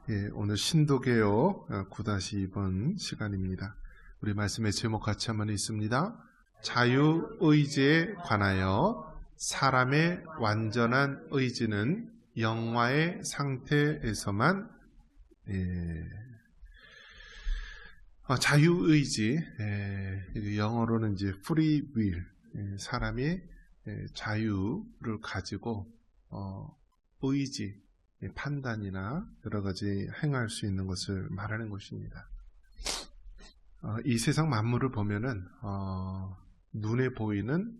오늘 신도개요 9-2번 시간입니다. 우리 말씀의 제목 같이 한번 있습니다. 자유의지에 관하여 사람의 완전한 의지는 영화의 상태에서만 자유의지, 영어로는 이제 free will, 사람이 자유를 가지고 의지, 판단이나 여러 가지 행할 수 있는 것을 말하는 것입니다. 이 세상 만물을 보면은 눈에 보이는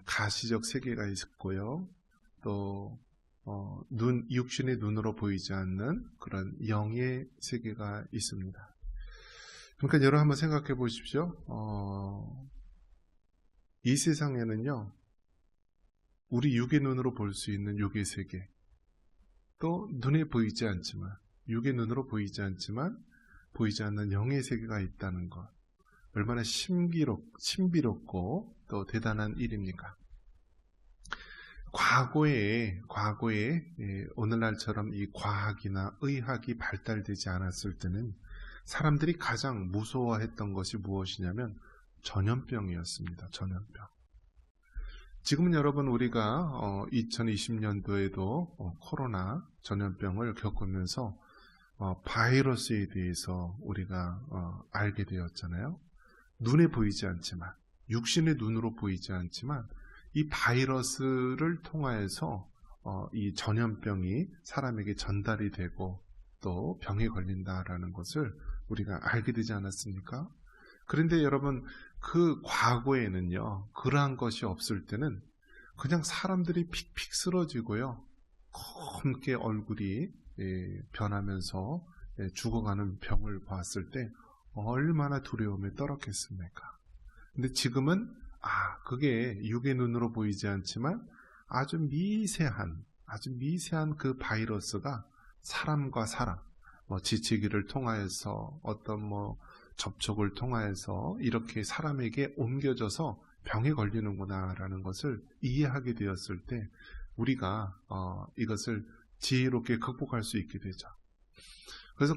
가시적 세계가 있고요. 또 육신의 눈으로 보이지 않는 그런 영의 세계가 있습니다. 그러니까 여러분 한번 생각해 보십시오. 이 세상에는요, 우리 육의 눈으로 볼 수 있는 육의 세계, 또 눈에 보이지 않지만, 육의 눈으로 보이지 않지만 보이지 않는 영의 세계가 있다는 것, 얼마나 신비롭고 또 대단한 일입니까? 과거에 오늘날처럼 이 과학이나 의학이 발달되지 않았을 때는 사람들이 가장 무서워했던 것이 무엇이냐면 전염병이었습니다. 전염병. 지금은 여러분 우리가 2020년도에도 코로나 전염병을 겪으면서 바이러스에 대해서 우리가 알게 되었잖아요. 눈에 보이지 않지만, 육신의 눈으로 보이지 않지만 이 바이러스를 통하여서 이 전염병이 사람에게 전달이 되고 또 병에 걸린다라는 것을 우리가 알게 되지 않았습니까? 그런데 여러분, 그 과거에는요, 그러한 것이 없을 때는 그냥 사람들이 픽픽 쓰러지고요, 검게 얼굴이 변하면서 죽어가는 병을 봤을 때 얼마나 두려움에 떨었겠습니까? 근데 지금은 그게 육의 눈으로 보이지 않지만 아주 미세한 그 바이러스가 사람과 사람, 지치기를 통하여서 어떤 접촉을 통하여서 이렇게 사람에게 옮겨져서 병에 걸리는구나라는 것을 이해하게 되었을 때 우리가 이것을 지혜롭게 극복할 수 있게 되죠. 그래서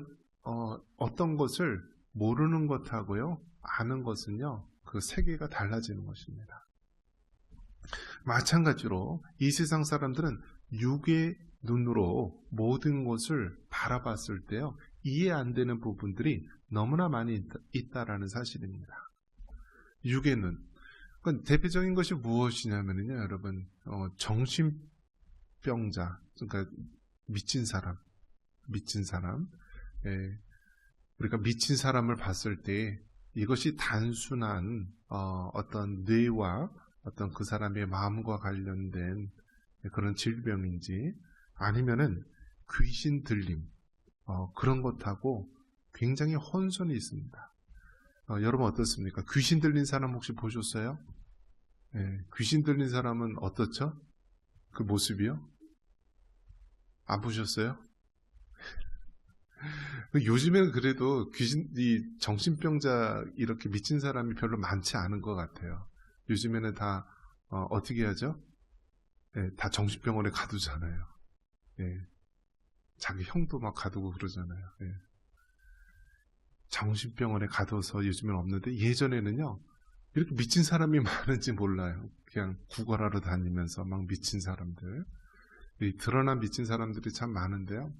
어떤 것을 모르는 것하고요, 아는 것은요, 그 세계가 달라지는 것입니다. 마찬가지로 이 세상 사람들은 육의 눈으로 모든 것을 바라봤을 때요, 이해 안 되는 부분들이 너무나 많이 있다라는 사실입니다. 육의 눈. 그러니까 대표적인 것이 무엇이냐면요, 여러분, 정신병자, 그러니까 미친 사람. 우리가 미친 사람을 봤을 때 이것이 단순한 어떤 뇌와 어떤 그 사람의 마음과 관련된 그런 질병인지, 아니면은 귀신 들림, 그런 것하고 굉장히 혼선이 있습니다. 여러분 어떻습니까? 귀신 들린 사람 혹시 보셨어요? 귀신 들린 사람은 어떻죠? 그 모습이요? 안 보셨어요? 요즘에는 그래도 이 정신병자 이렇게 미친 사람이 별로 많지 않은 것 같아요. 요즘에는 다 어떻게 하죠? 다 정신병원에 가두잖아요. 자기 형도 막 가두고 그러잖아요. 정신병원에 가둬서 요즘엔 없는데, 예전에는요, 이렇게 미친 사람이 많은지 몰라요. 그냥 구걸하러 다니면서 막 미친 사람들, 드러난 미친 사람들이 참 많은데요,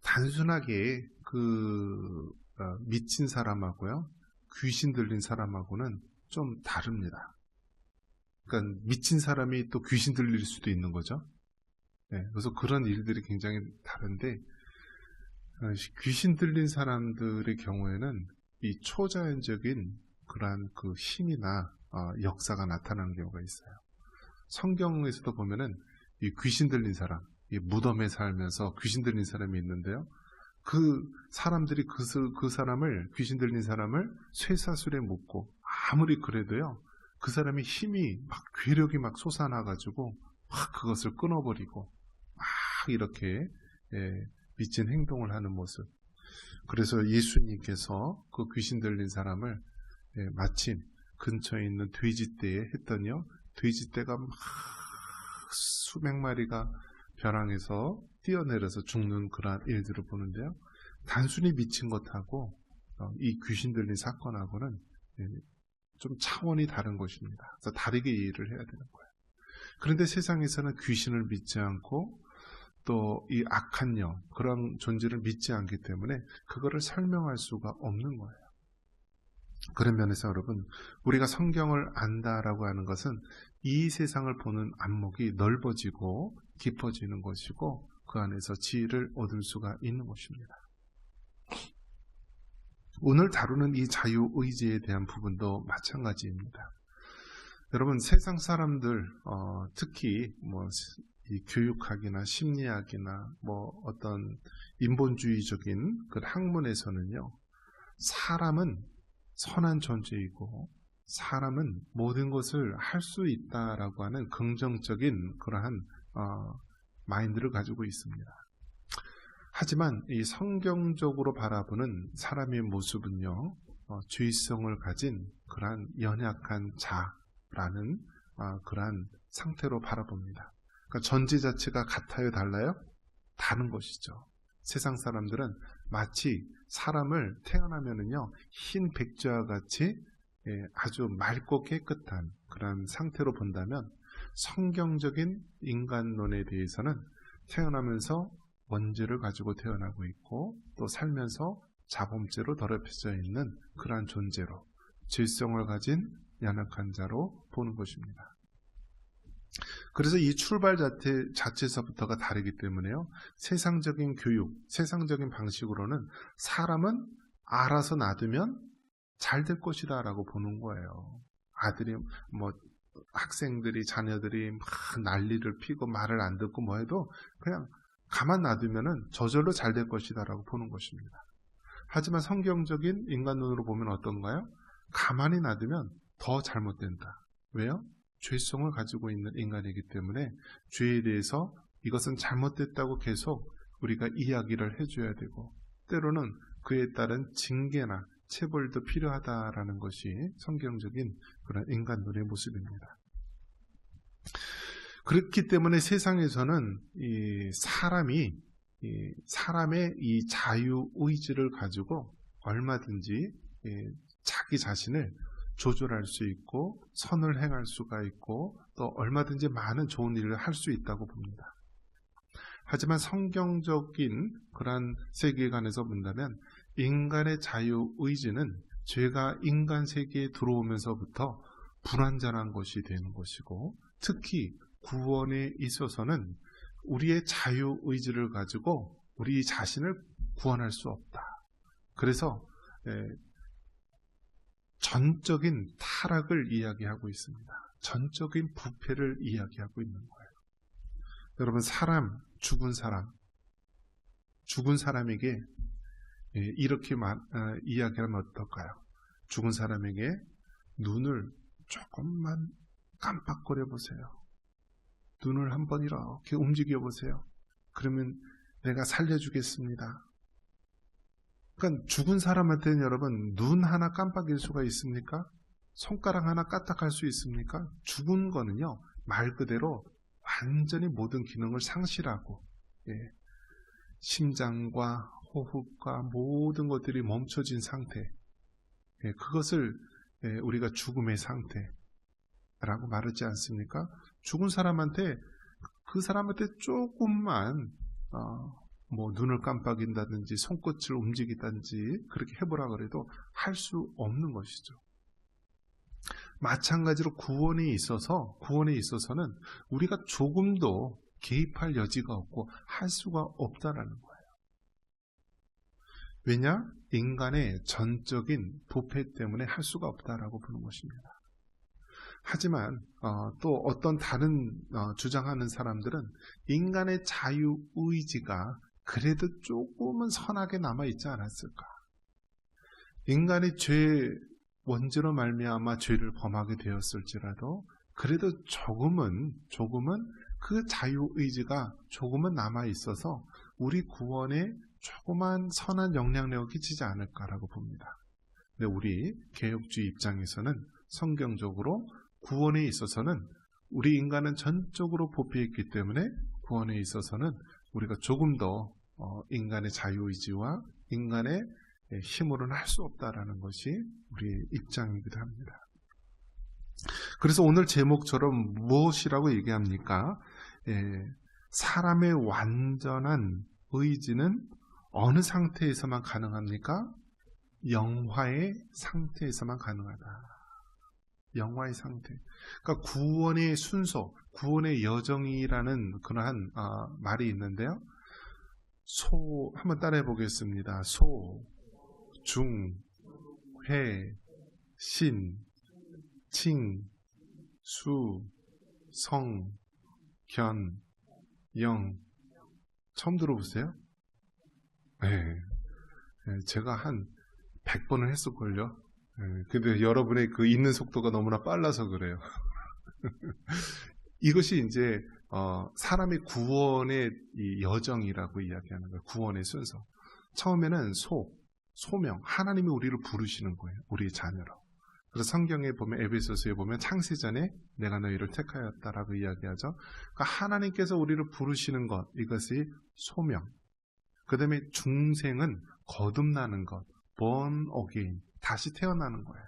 단순하게 그 미친 사람하고요, 귀신 들린 사람하고는 좀 다릅니다. 그러니까 미친 사람이 또 귀신 들릴 수도 있는 거죠. 그래서 그런 일들이 굉장히 다른데, 귀신 들린 사람들의 경우에는 이 초자연적인 그러한 그 힘이나 역사가 나타나는 경우가 있어요. 성경에서도 보면은 이 귀신 들린 사람, 이 무덤에 살면서 귀신 들린 사람이 있는데요, 그 사람들이 그 사람을, 귀신 들린 사람을 쇠사슬에 묶고 아무리 그래도요, 그 사람이 힘이 막 괴력이 막 솟아나가지고 막 그것을 끊어버리고 막 이렇게 미친 행동을 하는 모습. 그래서 예수님께서 그 귀신 들린 사람을 마침 근처에 있는 돼지떼에 했더니요, 돼지떼가 막 수백 마리가 벼랑에서 뛰어내려서 죽는 그러한 일들을 보는데요. 단순히 미친 것하고 이 귀신 들린 사건하고는 좀 차원이 다른 것입니다. 그래서 다르게 이해를 해야 되는 거예요. 그런데 세상에서는 귀신을 믿지 않고 또 이 악한 영, 그런 존재를 믿지 않기 때문에 그거를 설명할 수가 없는 거예요. 그런 면에서 여러분, 우리가 성경을 안다라고 하는 것은 이 세상을 보는 안목이 넓어지고 깊어지는 것이고 그 안에서 지혜를 얻을 수가 있는 것입니다. 오늘 다루는 이 자유의지에 대한 부분도 마찬가지입니다. 여러분, 세상 사람들, 특히 이 교육학이나 심리학이나 어떤 인본주의적인 그 학문에서는요, 사람은 선한 존재이고 사람은 모든 것을 할 수 있다라고 하는 긍정적인 그러한 마인드를 가지고 있습니다. 하지만 이 성경적으로 바라보는 사람의 모습은요, 죄성을 가진 그러한 연약한 자라는 그러한 상태로 바라봅니다. 그러니까 전제 자체가 같아요, 달라요? 다른 것이죠. 세상 사람들은 마치 사람을 태어나면은요, 흰 백자와 같이 아주 맑고 깨끗한 그런 상태로 본다면 성경적인 인간론에 대해서는 태어나면서 원죄를 가지고 태어나고 있고 또 살면서 자범죄로 더럽혀져 있는 그러한 존재로 죄성을 가진 연약한 자로 보는 것입니다. 그래서 이 출발 자체에서부터가 다르기 때문에요. 세상적인 교육, 세상적인 방식으로는 사람은 알아서 놔두면 잘 될 것이다 라고 보는 거예요. 아들이 학생들이 자녀들이 막 난리를 피고 말을 안 듣고 해도 그냥 가만 놔두면은 저절로 잘 될 것이다 라고 보는 것입니다. 하지만 성경적인 인간론으로 보면 어떤가요? 가만히 놔두면 더 잘못된다. 왜요? 죄성을 가지고 있는 인간이기 때문에 죄에 대해서 이것은 잘못됐다고 계속 우리가 이야기를 해줘야 되고 때로는 그에 따른 징계나 체벌도 필요하다라는 것이 성경적인 그런 인간론의 모습입니다. 그렇기 때문에 세상에서는 사람의 이 자유의지를 가지고 얼마든지 자기 자신을 조절할 수 있고 선을 행할 수가 있고 또 얼마든지 많은 좋은 일을 할 수 있다고 봅니다. 하지만 성경적인 그런 세계관에서 본다면 인간의 자유의지는 죄가 인간 세계에 들어오면서부터 불완전한 것이 되는 것이고 특히 구원에 있어서는 우리의 자유의지를 가지고 우리 자신을 구원할 수 없다. 그래서 전적인 타락을 이야기하고 있습니다. 전적인 부패를 이야기하고 있는 거예요. 여러분, 죽은 사람에게 이렇게 이야기하면 어떨까요? 죽은 사람에게 눈을 조금만 깜빡거려 보세요. 눈을 한번 이렇게 움직여 보세요. 그러면 내가 살려주겠습니다. 그러니까 죽은 사람한테는 여러분 눈 하나 깜빡일 수가 있습니까? 손가락 하나 까딱할 수 있습니까? 죽은 거는요 말 그대로 완전히 모든 기능을 상실하고 심장과 호흡과 모든 것들이 멈춰진 상태, 그것을 우리가 죽음의 상태라고 말하지 않습니까? 죽은 사람한테 그 사람한테 조금만 눈을 깜빡인다든지 손끝을 움직이든지 그렇게 해보라 그래도 할 수 없는 것이죠. 마찬가지로 구원에 있어서는 우리가 조금도 개입할 여지가 없고 할 수가 없다라는 거예요. 왜냐? 인간의 전적인 부패 때문에 할 수가 없다라고 보는 것입니다. 하지만 또 어떤 다른 주장하는 사람들은 인간의 자유의지가 그래도 조금은 선하게 남아있지 않았을까? 인간이 원죄로 말미암아 죄를 범하게 되었을지라도 그래도 조금은 그 자유의지가 조금은 남아있어서 우리 구원에 조그만 선한 영향력을 끼치지 않을까라고 봅니다. 근데 우리 개혁주의 입장에서는 성경적으로 구원에 있어서는 우리 인간은 전적으로 부패했기 때문에 구원에 있어서는 우리가 조금 더 인간의 자유의지와 인간의 힘으로는 할 수 없다라는 것이 우리의 입장이기도 합니다. 그래서 오늘 제목처럼 무엇이라고 얘기합니까? 사람의 완전한 의지는 어느 상태에서만 가능합니까? 영화의 상태에서만 가능하다. 영화의 상태. 그러니까 구원의 순서, 구원의 여정이라는 그러한 말이 있는데요. 한번 따라해 보겠습니다. 중, 회, 신, 칭, 수, 성, 견, 영. 처음 들어보세요? 네. 제가 한 100번을 했을걸요. 근데 여러분의 그 읽는 속도가 너무나 빨라서 그래요. 이것이 이제 사람의 구원의 이 여정이라고 이야기하는 거예요. 구원의 순서. 처음에는 소명, 하나님이 우리를 부르시는 거예요. 우리의 자녀로. 그래서 성경에 보면, 에베소서에 보면 창세전에 내가 너희를 택하였다라고 이야기하죠. 그러니까 하나님께서 우리를 부르시는 것, 이것이 소명. 그 다음에 중생은 거듭나는 것, born again, 다시 태어나는 거예요.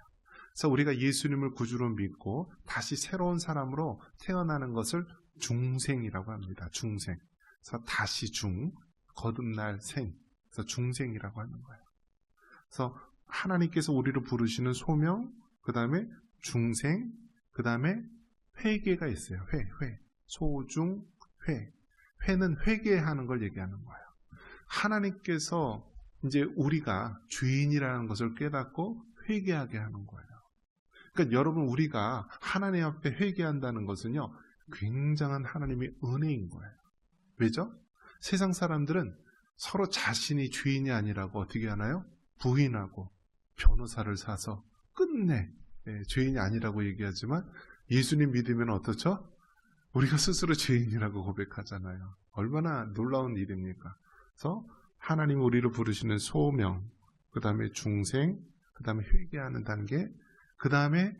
그래서 우리가 예수님을 구주로 믿고 다시 새로운 사람으로 태어나는 것을 중생이라고 합니다. 중생. 그래서 다시 거듭날 생. 그래서 중생이라고 하는 거예요. 그래서 하나님께서 우리를 부르시는 소명, 그 다음에 중생, 그 다음에 회개가 있어요. 소중, 회. 회는 회개하는 걸 얘기하는 거예요. 하나님께서 이제 우리가 죄인이라는 것을 깨닫고 회개하게 하는 거예요. 그러니까 여러분, 우리가 하나님 앞에 회개한다는 것은요, 굉장한 하나님의 은혜인 거예요. 왜죠? 세상 사람들은 서로 자신이 죄인이 아니라고 어떻게 하나요? 부인하고 변호사를 사서 끝내 죄인이 아니라고 얘기하지만, 예수님 믿으면 어떻죠? 우리가 스스로 죄인이라고 고백하잖아요. 얼마나 놀라운 일입니까? 그래서 하나님 우리를 부르시는 소명, 그 다음에 중생, 그 다음에 회개하는 단계, 그 다음에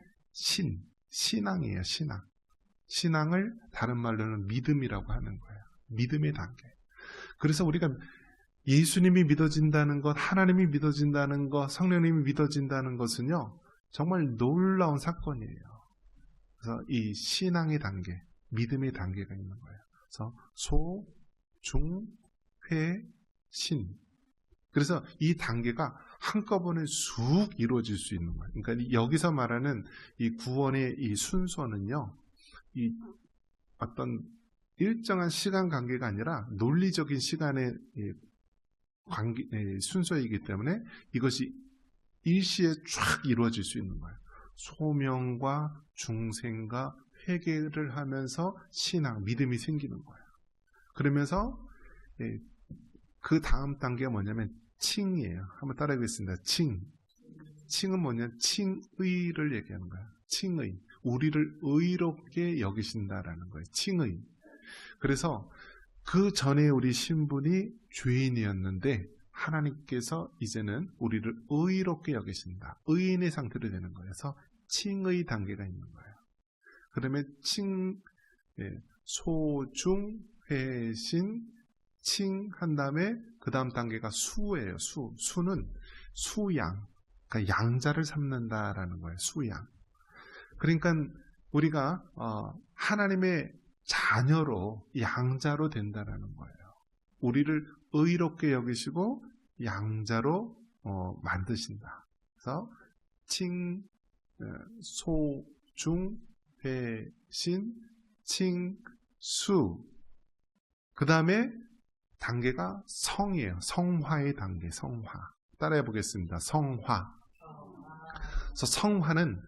신앙이에요. 신앙을 다른 말로는 믿음이라고 하는 거예요. 믿음의 단계. 그래서 우리가 예수님이 믿어진다는 것, 하나님이 믿어진다는 것, 성령님이 믿어진다는 것은요, 정말 놀라운 사건이에요. 그래서 이 신앙의 단계, 믿음의 단계가 있는 거예요. 그래서 중, 회, 신. 그래서 이 단계가 한꺼번에 쑥 이루어질 수 있는 거예요. 그러니까 여기서 말하는 이 구원의 이 순서는요, 이 어떤 일정한 시간 관계가 아니라 논리적인 시간의 순서이기 때문에 이것이 일시에 쫙 이루어질 수 있는 거예요. 소명과 중생과 회개를 하면서 신앙, 믿음이 생기는 거예요. 그러면서 그 다음 단계가 뭐냐면 칭이에요. 한번 따라해보겠습니다. 칭은 뭐냐면 칭의를 얘기하는 거예요. 칭의. 우리를 의롭게 여기신다라는 거예요. 칭의. 그래서 그 전에 우리 신분이 죄인이었는데 하나님께서 이제는 우리를 의롭게 여기신다. 의인의 상태로 되는 거예요. 그래서 칭의 단계가 있는 거예요. 그다음에 소중, 회신, 칭한 다음에 그 다음 단계가 수예요. 수는 수양, 그러니까 양자를 삼는다라는 거예요. 수양. 그러니까 우리가 하나님의 자녀로 양자로 된다라는 거예요. 우리를 의롭게 여기시고 양자로 만드신다. 그래서 소, 중, 회, 신, 수. 그 다음에 단계가 성이에요. 성화의 단계, 성화. 따라해 보겠습니다. 성화. 그래서 성화는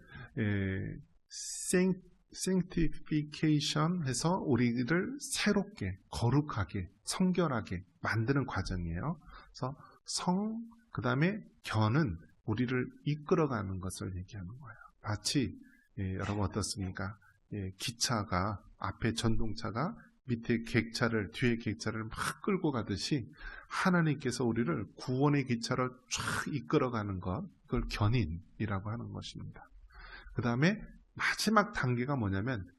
sanctification 해서 우리를 새롭게, 거룩하게, 성결하게 만드는 과정이에요. 그래서 그 다음에 견은 우리를 이끌어가는 것을 얘기하는 거예요. 마치 여러분 어떻습니까? 기차가 앞에 전동차가 밑에 뒤에 객차를 막 끌고 가듯이 하나님께서 우리를 구원의 기차를 쫙 이끌어가는 것, 그걸 견인이라고 하는 것입니다. 그 다음에 마지막 단계가 뭐냐면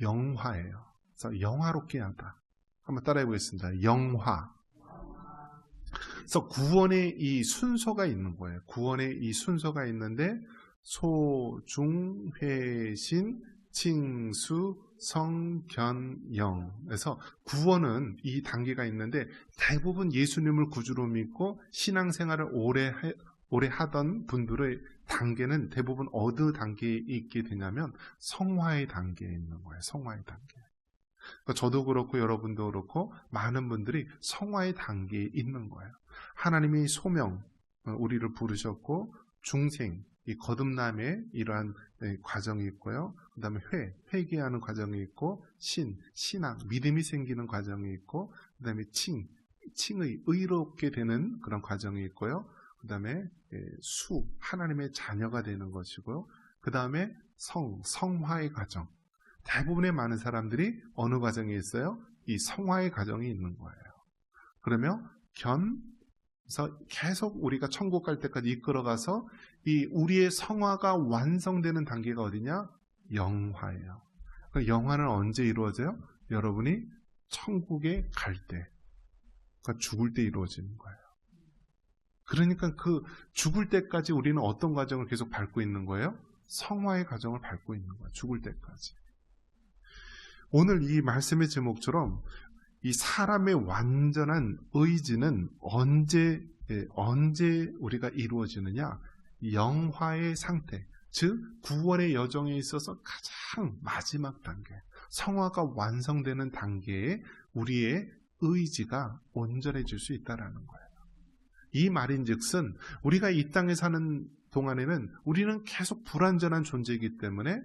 영화예요. 그래서 영화롭게 하다. 한번 따라해 보겠습니다. 영화. 그래서 구원의 이 순서가 있는 거예요. 구원의 이 순서가 있는데 소, 중, 회, 신, 칭수, 성, 견, 영. 그래서 구원은 이 단계가 있는데 대부분 예수님을 구주로 믿고 신앙생활을 오래 하던 분들의 단계는 대부분 어느 단계에 있게 되냐면 성화의 단계에 있는 거예요. 성화의 단계. 그러니까 저도 그렇고 여러분도 그렇고 많은 분들이 성화의 단계에 있는 거예요. 하나님이 소명, 우리를 부르셨고 중생, 이 거듭남의 이러한 과정이 있고요. 그 다음에 회개하는 과정이 있고 신앙, 믿음이 생기는 과정이 있고 그 다음에 칭의 의롭게 되는 그런 과정이 있고요. 그 다음에 하나님의 자녀가 되는 것이고요. 그 다음에 성화의 과정. 대부분의 많은 사람들이 어느 과정에 있어요? 이 성화의 과정이 있는 거예요. 그러면 그래서 계속 우리가 천국 갈 때까지 이끌어가서 이 우리의 성화가 완성되는 단계가 어디냐? 영화예요. 그 영화는 언제 이루어져요? 여러분이 천국에 갈 때, 그러니까 죽을 때 이루어지는 거예요. 그러니까 그 죽을 때까지 우리는 어떤 과정을 계속 밟고 있는 거예요? 성화의 과정을 밟고 있는 거예요. 죽을 때까지. 오늘 이 말씀의 제목처럼 이 사람의 완전한 의지는 언제 우리가 이루어지느냐? 영화의 상태, 즉 구원의 여정에 있어서 가장 마지막 단계, 성화가 완성되는 단계에 우리의 의지가 온전해질 수 있다는 거예요. 이 말인즉슨 우리가 이 땅에 사는 동안에는 우리는 계속 불완전한 존재이기 때문에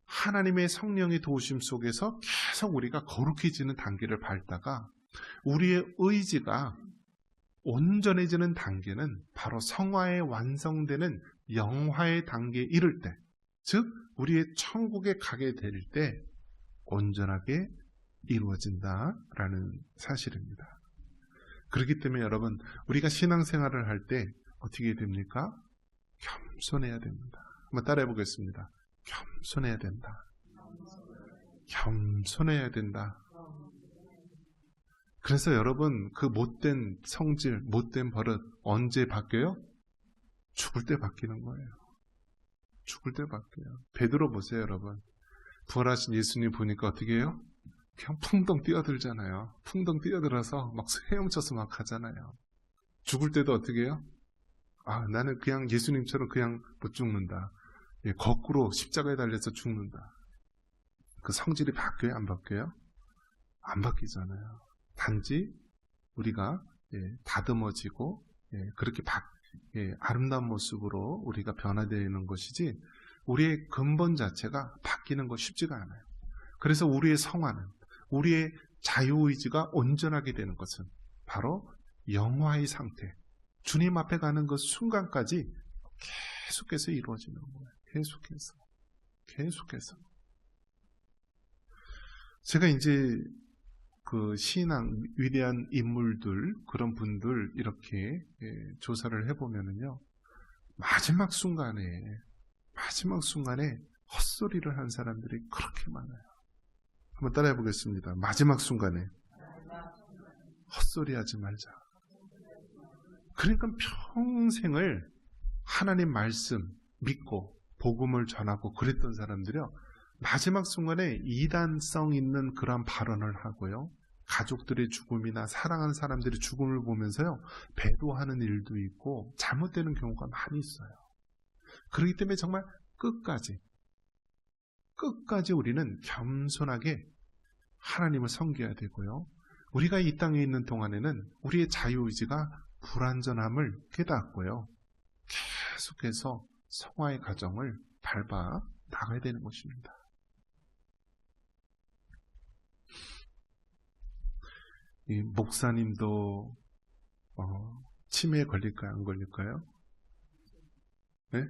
하나님의 성령의 도우심 속에서 계속 우리가 거룩해지는 단계를 밟다가 우리의 의지가 온전해지는 단계는 바로 성화에 완성되는 영화의 단계에 이를 때, 즉 우리의 천국에 가게 될 때 온전하게 이루어진다라는 사실입니다. 그렇기 때문에 여러분, 우리가 신앙생활을 할 때 어떻게 됩니까? 겸손해야 됩니다. 한번 따라해 보겠습니다. 겸손해야 된다. 겸손해야 된다. 그래서 여러분, 그 못된 성질, 못된 버릇 언제 바뀌어요? 죽을 때 바뀌는 거예요. 죽을 때 바뀌어요. 베드로 보세요, 여러분. 부활하신 예수님 보니까 어떻게 해요? 그냥 풍덩 뛰어들잖아요. 풍덩 뛰어들어서 막 헤엄쳐서 막 하잖아요. 죽을 때도 어떻게 해요? 나는 그냥 예수님처럼 그냥 못 죽는다. 거꾸로 십자가에 달려서 죽는다. 그 성질이 바뀌어요? 안 바뀌어요? 안 바뀌잖아요. 단지 우리가 다듬어지고 그렇게 아름다운 모습으로 우리가 변화되는 것이지 우리의 근본 자체가 바뀌는 것 쉽지가 않아요. 그래서 우리의 성화는, 우리의 자유의지가 온전하게 되는 것은 바로 영화의 상태, 주님 앞에 가는 그 순간까지 계속해서 이루어지는 거예요. 계속해서. 제가 이제 그 신앙 위대한 인물들, 그런 분들 이렇게 조사를 해보면은요, 마지막 순간에 헛소리를 한 사람들이 그렇게 많아요. 한번 따라해 보겠습니다. 마지막 순간에 헛소리 하지 말자. 그러니까 평생을 하나님 말씀 믿고 복음을 전하고 그랬던 사람들이요, 마지막 순간에 이단성 있는 그런 발언을 하고요, 가족들의 죽음이나 사랑하는 사람들의 죽음을 보면서요, 배도하는 일도 있고 잘못되는 경우가 많이 있어요. 그렇기 때문에 정말 끝까지 우리는 겸손하게 하나님을 섬겨야 되고요, 우리가 이 땅에 있는 동안에는 우리의 자유의지가 불완전함을 깨닫고요, 계속해서 성화의 과정을 밟아 나가야 되는 것입니다. 이 목사님도 치매에 걸릴까요? 안 걸릴까요? 네?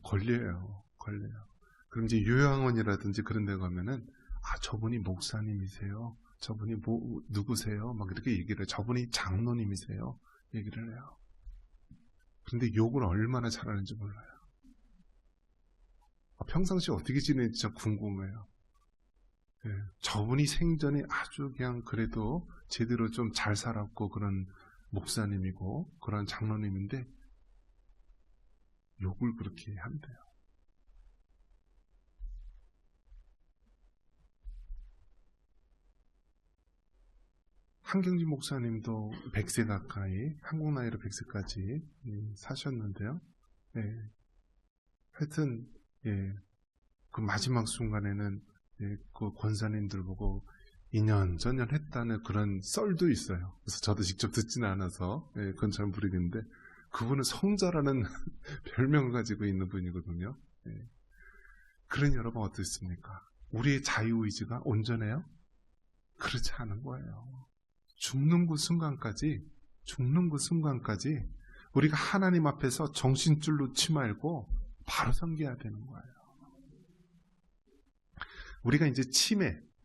걸려요. 그럼 이제 요양원이라든지 그런 데 가면은 저분이 목사님이세요. 저분이 누구세요? 막 이렇게 얘기를 해요. 저분이 장로님이세요. 얘기를 해요. 근데 욕을 얼마나 잘하는지 몰라요. 평상시에 어떻게 지내는지 진짜 궁금해요. 예, 저분이 생전에 아주 그냥 그래도 제대로 좀 잘 살았고 그런 목사님이고 그런 장로님인데 욕을 그렇게 한대요. 한경진 목사님도 100세 가까이, 한국 나이로 100세까지 사셨는데요. 예, 하여튼 그 마지막 순간에는 그 권사님들 보고 2년 전년 했다는 그런 썰도 있어요. 그래서 저도 직접 듣지는 않아서 그건 잘 모르겠는데 그분은 성자라는 별명을 가지고 있는 분이거든요. 그런 여러분 어떻습니까? 우리의 자유의지가 온전해요? 그렇지 않은 거예요. 죽는 그 순간까지 우리가 하나님 앞에서 정신줄 놓지 말고 바로 섬겨야 되는 거예요. 우리가 이제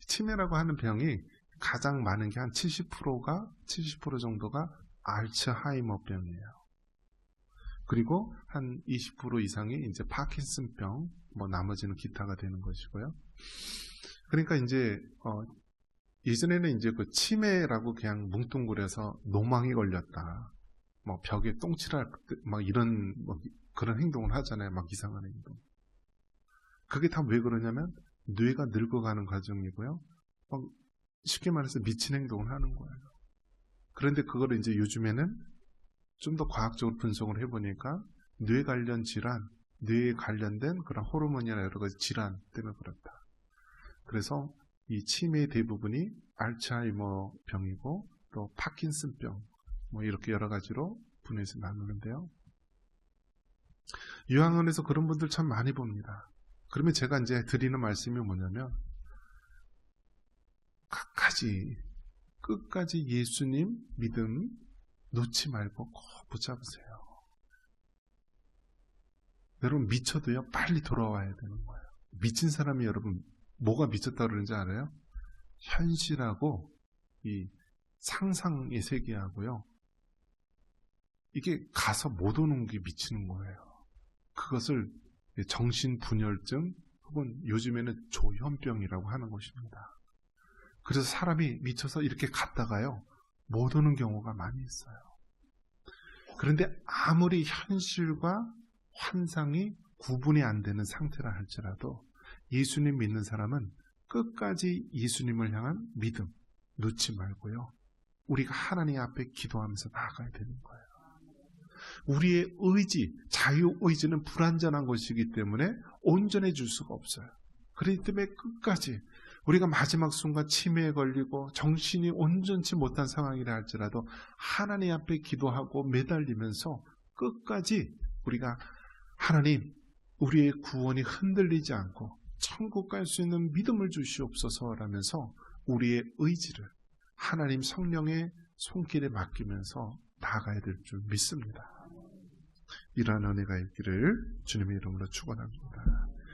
치매라고 하는 병이 가장 많은 게 한 70% 정도가 알츠하이머 병이에요. 그리고 한 20% 이상이 이제 파킨슨병, 나머지는 기타가 되는 것이고요. 그러니까 이제 예전에는 이제 그 치매라고 그냥 뭉뚱그려서 노망이 걸렸다. 벽에 똥칠할 이런 그런 행동을 하잖아요. 이상한 행동. 그게 다 왜 그러냐면 뇌가 늙어가는 과정이고요. 쉽게 말해서 미친 행동을 하는 거예요. 그런데 그거를 이제 요즘에는 좀 더 과학적으로 분석을 해보니까 뇌 관련 질환, 뇌에 관련된 그런 호르몬이나 여러 가지 질환 때문에 그렇다. 그래서 이 치매의 대부분이 알츠하이머 병이고 또 파킨슨병 이렇게 여러 가지로 분해해서 나누는데요. 요양원에서 그런 분들 참 많이 봅니다. 그러면 제가 이제 드리는 말씀이 뭐냐면 끝까지 예수님 믿음 놓지 말고 꼭 붙잡으세요. 여러분 미쳐도요 빨리 돌아와야 되는 거예요. 미친 사람이 여러분 뭐가 미쳤다 그러는지 알아요? 현실하고 이 상상의 세계하고요. 이게 가서 못 오는 게 미치는 거예요. 그것을 정신분열증 혹은 요즘에는 조현병이라고 하는 것입니다. 그래서 사람이 미쳐서 이렇게 갔다가요. 못 오는 경우가 많이 있어요. 그런데 아무리 현실과 환상이 구분이 안 되는 상태라 할지라도 예수님 믿는 사람은 끝까지 예수님을 향한 믿음 놓지 말고요. 우리가 하나님 앞에 기도하면서 나아가야 되는 거예요. 우리의 의지, 자유의지는 불완전한 것이기 때문에 온전해질 수가 없어요. 그렇기 때문에 끝까지 우리가 마지막 순간 치매에 걸리고 정신이 온전치 못한 상황이라 할지라도 하나님 앞에 기도하고 매달리면서 끝까지 우리가 하나님, 우리의 구원이 흔들리지 않고 천국 갈 수 있는 믿음을 주시옵소서라면서 우리의 의지를 하나님 성령의 손길에 맡기면서 나아가야 될 줄 믿습니다. 이러한 은혜가 있기를 주님의 이름으로 축원합니다.